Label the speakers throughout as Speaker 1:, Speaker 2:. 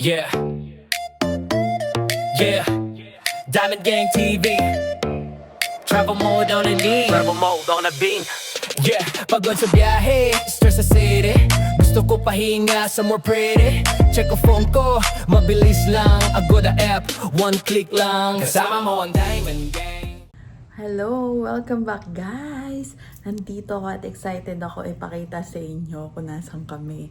Speaker 1: Yeah, yeah. Diamond Gang TV. Travel mode on the beam. Travel mode on the beam. Yeah, pagod sa biyahe, stress sa city. Gusto ko pahinga somewhere pretty. Check ko phone ko, mabilis lang. Agoda app, one click lang. Kasama mo ang Diamond Gang.
Speaker 2: Hello! Welcome back guys! Nandito ako at excited ako ipakita sa inyo kung nasan kami.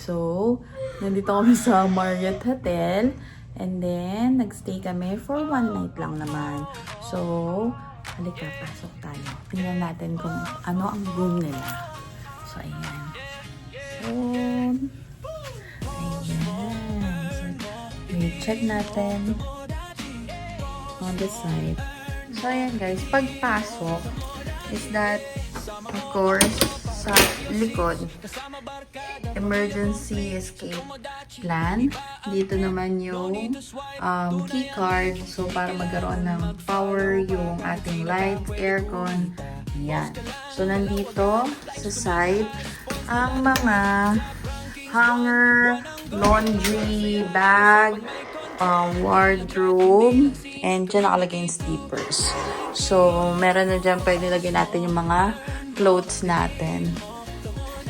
Speaker 2: So, nandito kami sa Marriott Hotel. And then, nagstay kami for one night lang naman. So, halika, pasok tayo. Tingnan natin kung ano ang room nila. So, ayan. So, check natin on the side. So, ayan guys, pagpasok is that, of course, sa likod, emergency escape plan. Dito naman yung key card. So, para magkaroon ng power yung ating lights, aircon. Yan. So, nandito sa side ang mga hanger, laundry bag, wardrobe, and dyan nakalagay yung sleepers. So, meron na dyan pwede lagyan natin yung mga clothes natin.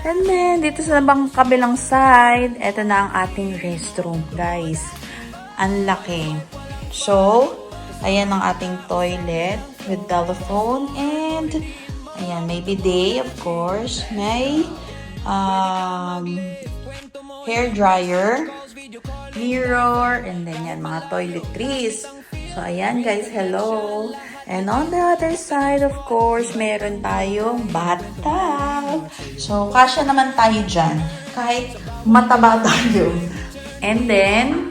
Speaker 2: And then, dito sa kabilang side, eto na ang ating restroom, guys. Ang laki. So, ayan ang ating toilet with telephone and ayan, may bidet, of course. May hair dryer, mirror, and then yan, mga toiletries. So, ayan guys, hello. And on the other side, of course, meron tayong bathtub. So, kasya naman tayo dyan. Kahit mataba tayo. And then,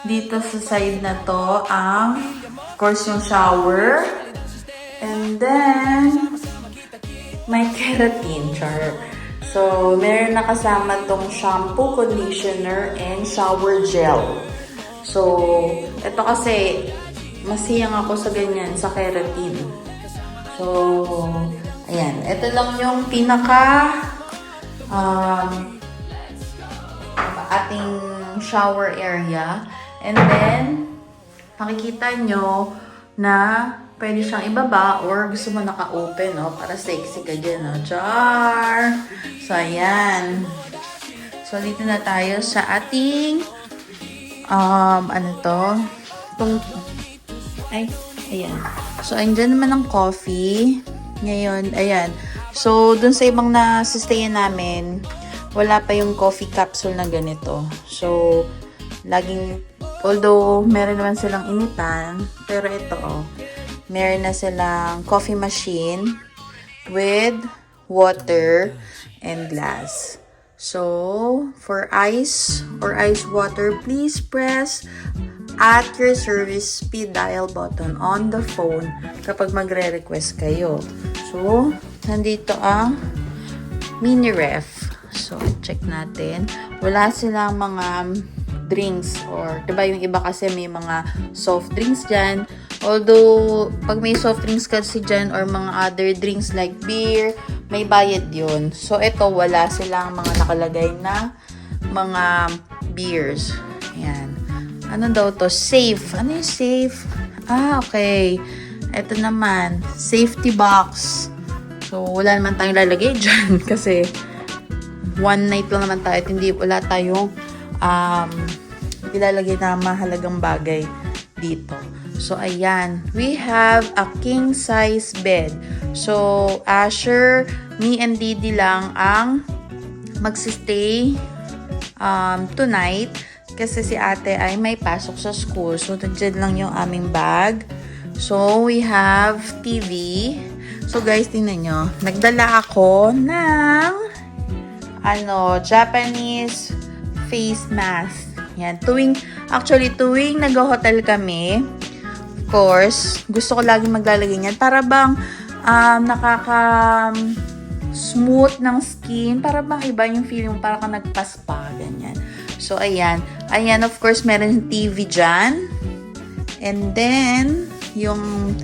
Speaker 2: dito sa side na to, of course, yung shower. And then, may keratin, char. So, meron na kasama tong shampoo, conditioner, and shower gel. So, ito kasi, masiyang ako sa ganyan, sa keratin. So, ayan. Ito lang yung pinaka ating shower area. And then, makikita nyo na pwede siyang ibaba or gusto mo naka-open, no? Para sexy ka dyan, no? Char! So, ayan. So, dito na tayo sa ating ano to? Ayan. So, andyan naman ang coffee. Ngayon, ayan. So, dun sa ibang nasistayan namin, wala pa yung coffee capsule na ganito. So, although, meron naman silang initan, pero ito, meron na silang coffee machine with water and glass. So, for ice or ice water, please press at your service speed dial button on the phone kapag magre-request kayo. So, nandito ang mini ref. So, check natin. Wala silang mga drinks or, diba yung iba kasi may mga soft drinks dyan. Although, pag may soft drinks kasi dyan or mga other drinks like beer, may bayad yun. So, ito, wala silang mga nakalagay na mga beers. Ayan. Ano daw to? Safe. Ano yung safe? Okay. Ito naman, safety box. So, wala naman tayong lalagay dyan kasi one night lang naman tayo at hindi wala tayong ilalagay na mahalagang bagay dito. So, ayan. We have a king size bed. So, Asher, me and Didi lang ang magsistay tonight. Kasi si ate ay may pasok sa school. So, dyan lang yung aming bag. So, we have TV. So, guys, tingnan nyo. Nagdala ako ng Japanese face mask. Yan. Tuwing nag-hotel kami, of course, gusto ko lagi maglalagay niyan. Para bang nakaka-smooth ng skin. Para bang iba yung feeling, para ka nagpaspa. Ganyan. So, ayan. Ayan, of course, meron yung TV dyan. And then, yung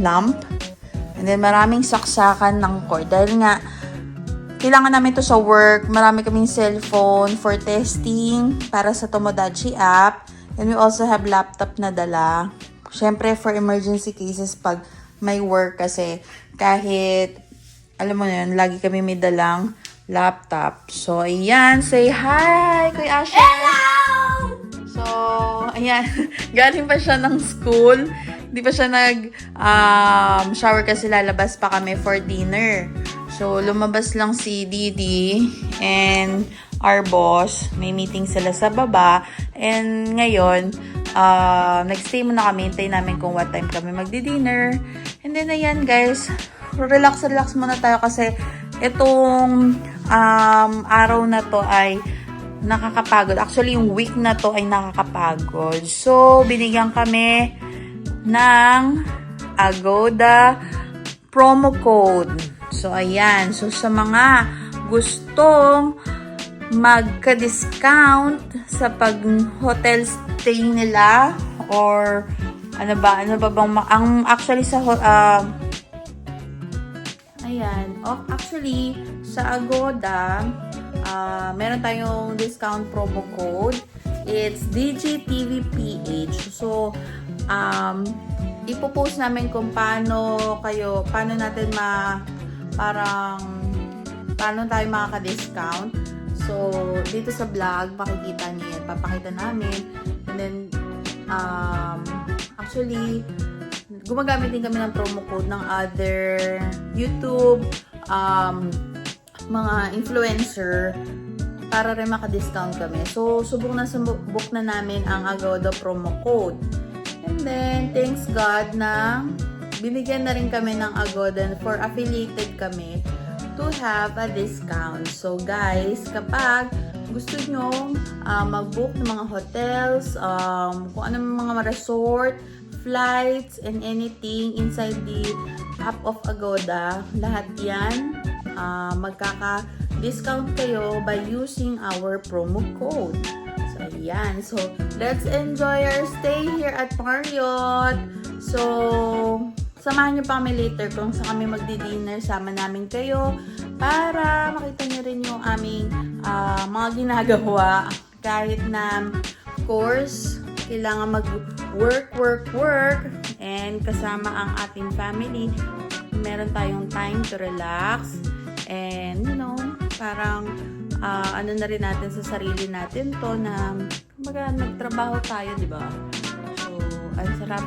Speaker 2: lamp. And then, maraming saksakan ng cord. Dahil nga, kailangan namin to sa work. Marami kaming cellphone for testing para sa Tomodachi app. And we also have laptop na dala. Syempre, for emergency cases pag may work kasi kahit, alam mo na yun, lagi kami may dalang laptop. So, ayan. Say hi, Kuya Asher! Hello! So, ayan. Galing pa siya ng school. Hindi pa siya nag-shower kasi lalabas pa kami for dinner. So, lumabas lang si Didi and our boss. May meeting sila sa baba. And ngayon, nag-stay muna kami. Hintayin namin kung what time kami magdi-dinner. And then, ayan guys. Relax muna tayo kasi itong araw na to ay nakakapagod. Actually, yung week na to ay nakakapagod. So, binigyan kami ng Agoda promo code. So, ayan. So, sa mga gustong magka-discount sa pag-hotel stay nila or ano ba bang ang actually sa ayan. Oh, actually, sa Agoda, meron tayong discount promo code. It's DGTVPH. So, ipopost namin kung paano natin paano tayo makaka-discount. So, dito sa vlog, makikita niyo yan. Papakita namin. And then, actually, gumagamit din kami ng promo code ng other YouTube, mga influencer, para rin maka-discount kami. So, subok na namin ang Agoda promo code. And then, thanks God na binigyan na rin kami ng Agoda for affiliated kami to have a discount. So, guys, kapag gusto nyo mag-book ng mga hotels, kung anong mga resort, flights, and anything inside the app of Agoda, lahat yan, magkaka-discount kayo by using our promo code. So, ayan. So, let's enjoy our stay here at Marriott. So, samahan niyo pa kami later kung saan kami magdi-dinner. Sama namin kayo para makita niyo rin yung aming mga ginagawa. Kahit na, of course, kailangan mag-work. And kasama ang ating family, meron tayong time to relax. And, parang ano na rin natin sa sarili natin to na nagtrabaho tayo, di ba? So, ang sarap.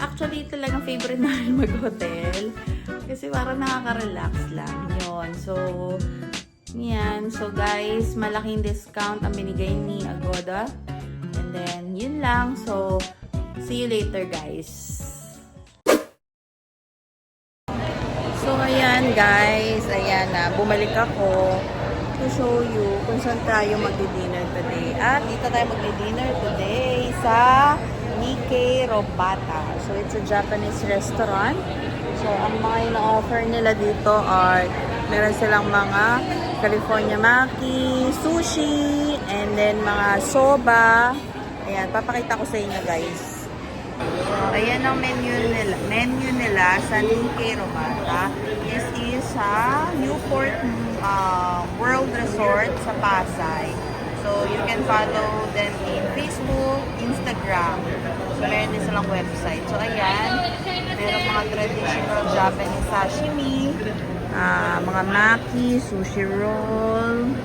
Speaker 2: Actually, talagang favorite namin mag-hotel. Kasi parang nakaka-relax lang. Yun. So, yan. So, guys, malaking discount ang binigay ni Agoda. And then, yun lang. So, see you later, guys. So, ayan, guys. Ayan na. Bumalik ako to show you kung saan tayo magdi-dinner today. At dito tayo magdi-dinner today sa Nikkei Robata. So, it's a Japanese restaurant. So, ang mga ina-offer nila dito are meron silang mga California Maki, sushi, and then mga soba. Ayan, papakita ko sa inyo, guys. So, ayan ang menu nila sa Nikkei Robata. This is sa Newport World Resort sa Pasay. So, you can follow them in Facebook, Instagram. So, meron din silang website. So, ayan. Meron mga traditional Japanese sashimi, mga maki, sushi roll,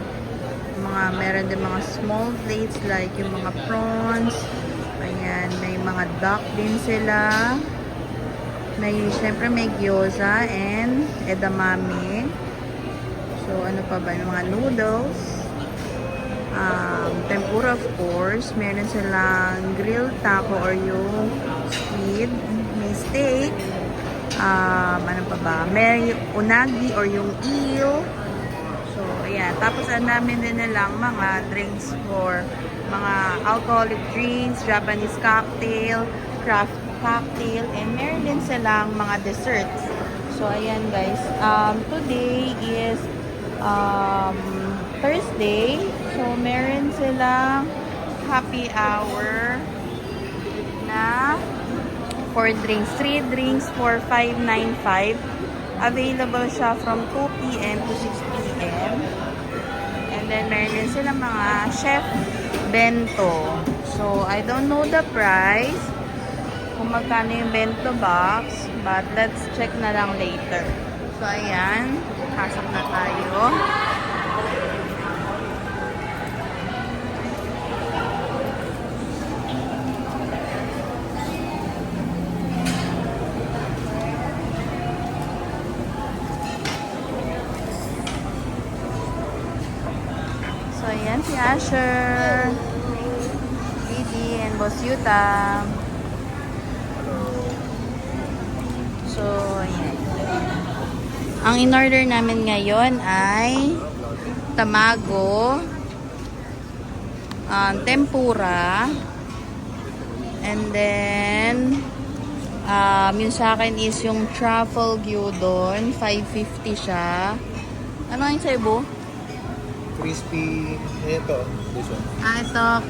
Speaker 2: meron din mga small plates like yung mga prawns. Ayan, may mga duck din sila. Siyempre may gyoza and edamame. So, ano pa ba? Yung mga noodles. Tempura, of course. Meron silang grilled taco or yung squid. May steak. Ano pa ba? May unagi or yung eel. So, ayan. Tapos, ang namin din nilang mga drinks for mga alcoholic drinks, Japanese cocktail, craft cocktail, and meron din silang mga desserts. So, ayan guys. Today is Thursday. So, meron silang happy hour na 4 drinks. 3 drinks for $5.95. Available siya from 2 p.m. to 6 p.m. p.m. And then, meron din sila mga chef bento. So, I don't know the price kung magkano yung bento box, but let's check na lang later. So, ayan. Pasok na tayo. So, ayan si Asher, Didi, and Boss Yuta. So, ayan. Ang in-order namin ngayon ay tamago, tempura, and then yung sa akin is yung truffle gyudon, 550 siya. Ano yung sa'yo, Bo?
Speaker 3: Crispy, ito, this one.
Speaker 2: Ito,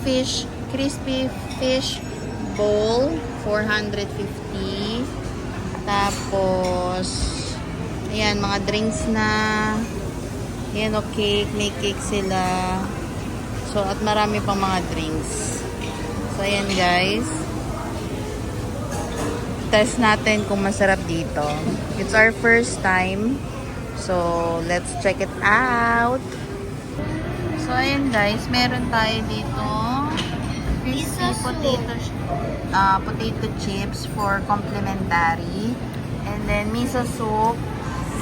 Speaker 2: fish, crispy fish bowl, 450. Tapos, ayan, mga drinks na. Ayan, o cake, may cake sila. So, at marami pang mga drinks. So, ayan guys. Test natin kung masarap dito. It's our first time. So, let's check it out. So, ayan guys, meron tayo dito crispy potato chips for complimentary. And then, miso soup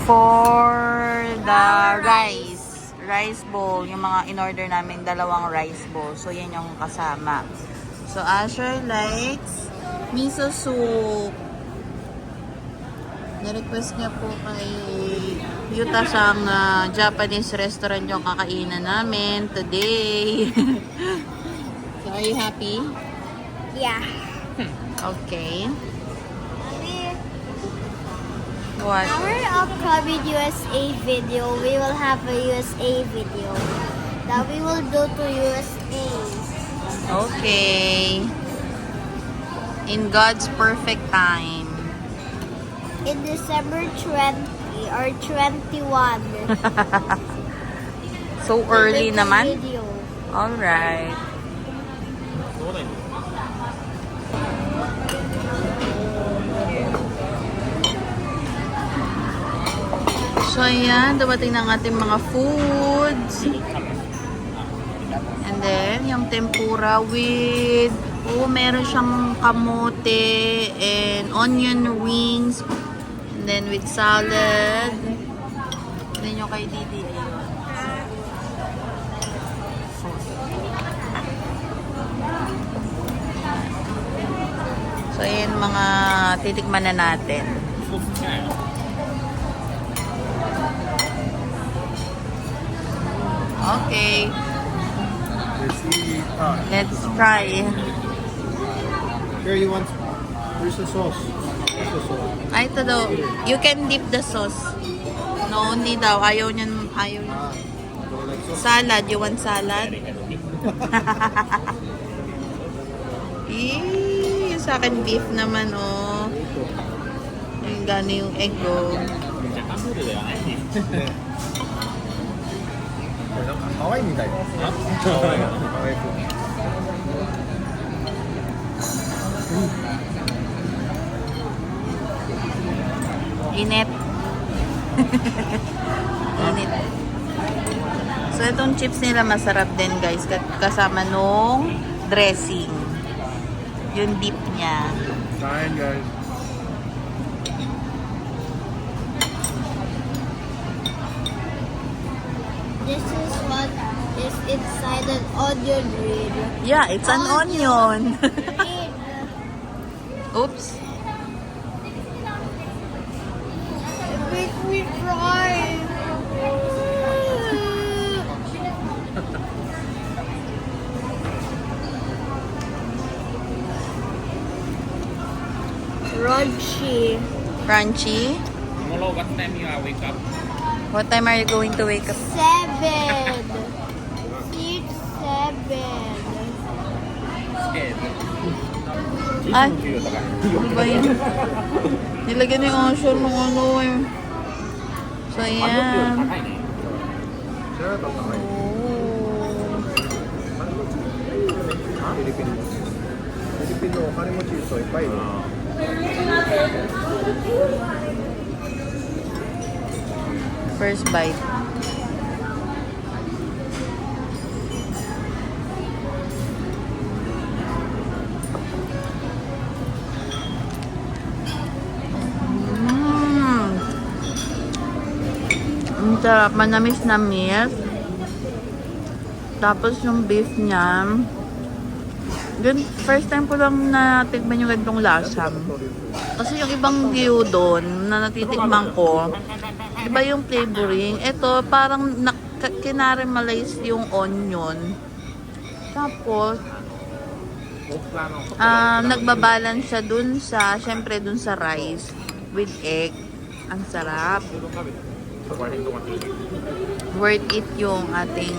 Speaker 2: for the rice bowl. Yung mga in-order namin, dalawang rice bowl. So, yan yung kasama. So, Asher likes miso soup. Na-request niya po kay Yuta sang Japanese restaurant yung kakainan namin today. So, are you happy?
Speaker 4: Yeah.
Speaker 2: Okay.
Speaker 4: Mommy,
Speaker 2: What?
Speaker 4: our upcoming USA video, we will have a USA video that we will go to USA.
Speaker 2: Okay. In God's perfect time.
Speaker 4: In December 20 or 21.
Speaker 2: So early
Speaker 4: Little
Speaker 2: naman.
Speaker 4: Video.
Speaker 2: Alright. So ayan, dumating na ang ating mga foods. And then, yung tempura with, meron siyang kamote and onion rings. And then with salad. And then yung kay Didi. So, ayan mga titikman na natin. Okay.
Speaker 3: Let's see.
Speaker 2: Let's try.
Speaker 3: Here, you want, where's the sauce? Where's the sauce?
Speaker 2: Ay, ito daw. You can dip the sauce. No, hindi daw. Ayaw niyan. Ayaw niya.
Speaker 3: Don't like sauce?
Speaker 2: Salad. You want salad? Yung sa akin beef naman, oh. Yung gano'n yung egg, oh.
Speaker 3: これなんかハワイみたい。ハワイ風。
Speaker 2: Init. Init. So, itong chips nila masarap din, guys. Kasama nung dressing. Yung dip niya.
Speaker 3: Kain guys.
Speaker 4: This is what is inside an onion ring.
Speaker 2: Yeah, it's an onion.
Speaker 4: Ring.
Speaker 2: Oops.
Speaker 4: It makes me cry. Crunchy.
Speaker 2: Crunchy.
Speaker 5: Tomorrow, what time you are wake up?
Speaker 2: What time are you going to wake up?
Speaker 4: 7. 6, 7.
Speaker 2: Ay, ano ba yun? Nilagyan ni Asher ng ano eh. So, ayan.
Speaker 3: 7高い。 Filipino. Filipino, お金持ちいる人いっぱいいる。
Speaker 2: First bite. Ang sarap, manamis-namis. Tapos yung beef niya, first time ko lang natikman yung ganitong lasa. Kasi yung ibang gyudon na natitikman ko, iba yung flavoring. Ito, parang kinaramelize yung onion. Tapos, nagbabalance siya dun sa, syempre dun sa rice with egg. Ang sarap. Worth it yung ating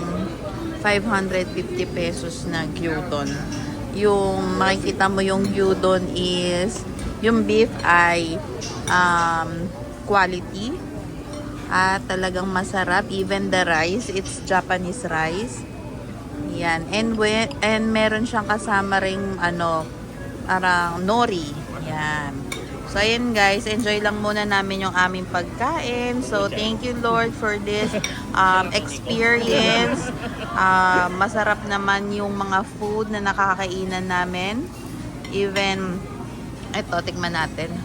Speaker 2: 550 pesos na gyudon. Yung makikita mo yung gyudon is, yung beef ay quality at talagang masarap. Even the rice, it's Japanese rice. Yan. And meron siyang kasama ring parang nori. Yan. So, ayan guys, enjoy lang muna namin yung aming pagkain. So, thank you Lord for this experience. Masarap naman yung mga food na nakakainan namin. Even, ito, tikman natin.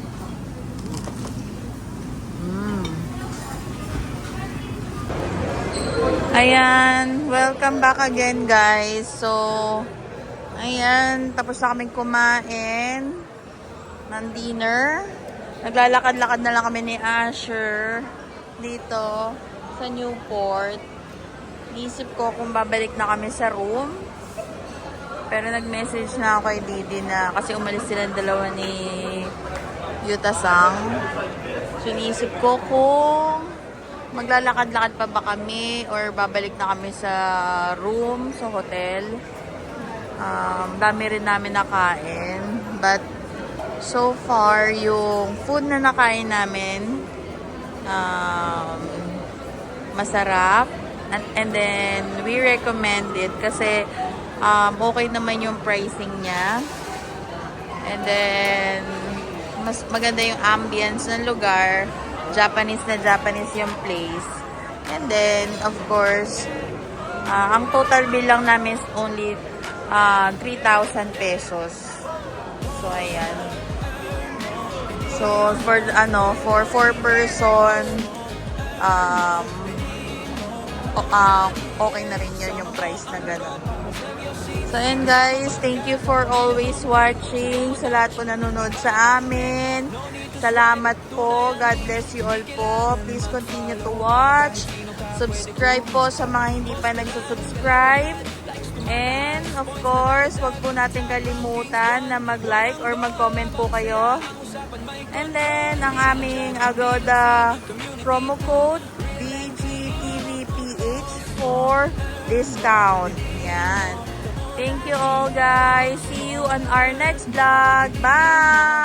Speaker 2: Ayan, welcome back again guys. So, ayan, tapos na kaming kumain ng dinner. Naglalakad-lakad na lang kami ni Asher dito sa Newport. Isip ko kung babalik na kami sa room. Pero nag-message na ako kay Didi na kasi umalis silang dalawa ni Yuta-sang. So, iniisip ko kung maglalakad-lakad pa ba kami or babalik na kami sa room, sa hotel. Dami rin namin nakain. But, so far, yung food na nakain namin, masarap. And then, we recommend it kasi okay naman yung pricing niya. And then, mas maganda yung ambience ng lugar. Japanese na Japanese yung place. And then, of course, ang total bill lang namin is only 3,000 pesos. So, ayan. So, for 4 person, okay na rin yun yung price na gano'n. So, ayan guys, thank you for always watching. Sa lahat po nanonood sa amin. Salamat po. God bless you all po. Please continue to watch. Subscribe po sa mga hindi pa nagsusubscribe. And, of course, wag po natin kalimutan na mag-like or mag-comment po kayo. And then, ang aming Agoda promo code, BGTVPH for discount. Yan. Thank you all, guys. See you on our next vlog. Bye!